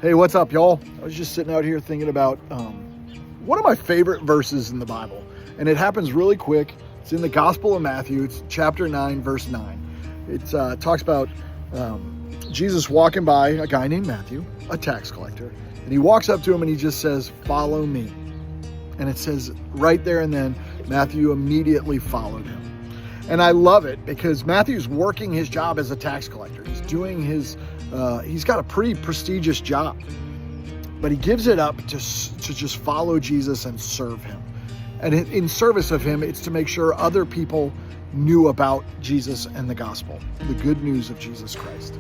Hey, what's up, y'all? I was just sitting out here thinking about one of my favorite verses in the Bible, and it happens really quick. It's in the Gospel of Matthew. It's chapter 9, verse 9. It talks about Jesus walking by a guy named Matthew, a tax collector, and he walks up to him and he just says, "Follow me." And it says right there and then, Matthew immediately followed him. And I love it because Matthew's working his job as a tax collector. He's doing he's got a pretty prestigious job, but he gives it up to just follow Jesus and serve him. And in service of him, it's to make sure other people knew about Jesus and the gospel, the good news of Jesus Christ.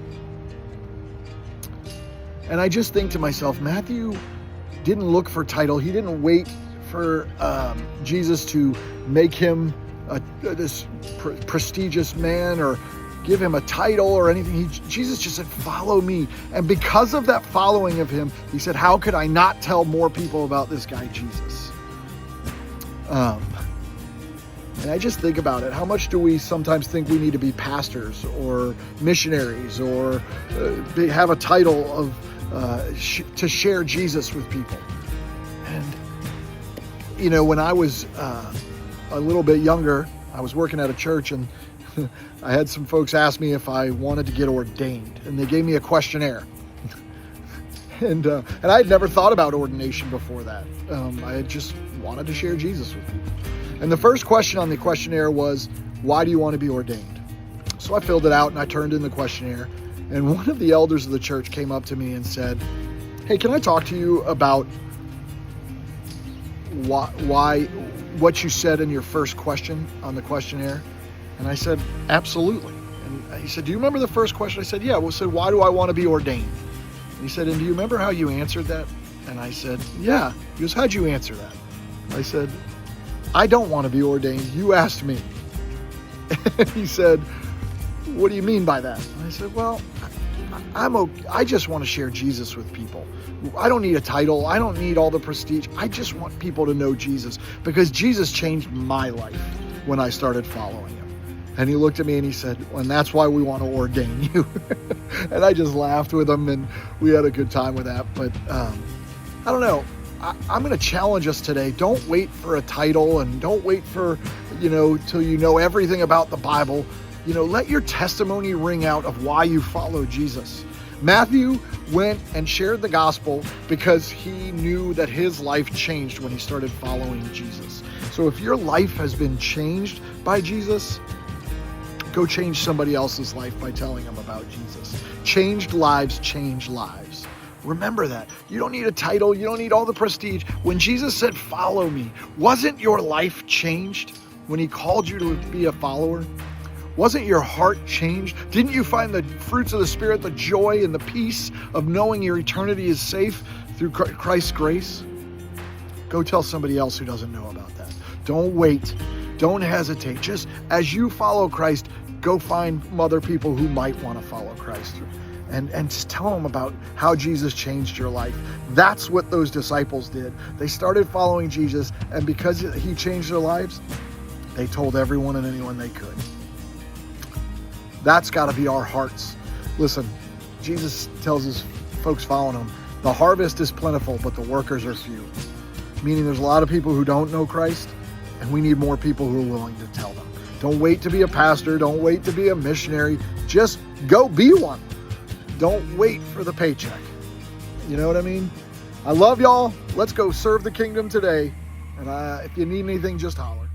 And I just think to myself, Matthew didn't look for title. He didn't wait for Jesus to make him this prestigious man or give him a title or anything. Jesus just said, "Follow me." And because of that following of him, he said, how could I not tell more people about this guy, Jesus? And I just think about it. How much do we sometimes think we need to be pastors or missionaries or have a title of to share Jesus with people? And, you know, when I was a little bit younger, I was working at a church, and I had some folks ask me if I wanted to get ordained, and they gave me a questionnaire. and I had never thought about ordination before that. I had just wanted to share Jesus with people. And the first question on the questionnaire was, "Why do you want to be ordained?" So I filled it out and I turned in the questionnaire, and one of the elders of the church came up to me and said, "Hey, can I talk to you about what you said in your first question on the questionnaire?" And I said, "Absolutely." And he said, "Do you remember the first question?" I said, "Yeah." Well, said, "Why do I want to be ordained?" And he said, "And do you remember how you answered that?" And I said, "Yeah." He goes, "How'd you answer that?" I said, "I don't want to be ordained. You asked me." And he said, "What do you mean by that?" And I said, "Well, I just want to share Jesus with people. I don't need a title. I don't need all the prestige. I just want people to know Jesus because Jesus changed my life when I started following him." And he looked at me and he said, "And that's why we want to ordain you." And I just laughed with him, and we had a good time with that. But I don't know. I'm going to challenge us today. Don't wait for a title, and don't wait for, till you know everything about the Bible. Let your testimony ring out of why you follow Jesus. Matthew went and shared the gospel because he knew that his life changed when he started following Jesus. So if your life has been changed by Jesus, go change somebody else's life by telling them about Jesus. Changed lives change lives. Remember that. You don't need a title. You don't need all the prestige. When Jesus said, "Follow me," wasn't your life changed when he called you to be a follower? Wasn't your heart changed? Didn't you find the fruits of the Spirit, the joy and the peace of knowing your eternity is safe through Christ's grace? Go tell somebody else who doesn't know about that. Don't wait. Don't hesitate. Just as you follow Christ, go find other people who might want to follow Christ. And just tell them about how Jesus changed your life. That's what those disciples did. They started following Jesus, and because he changed their lives, they told everyone and anyone they could. That's got to be our hearts. Listen, Jesus tells his folks following him, the harvest is plentiful, but the workers are few. Meaning there's a lot of people who don't know Christ, and we need more people who are willing to tell them. Don't wait to be a pastor. Don't wait to be a missionary. Just go be one. Don't wait for the paycheck. You know what I mean? I love y'all. Let's go serve the kingdom today. And if you need anything, just holler.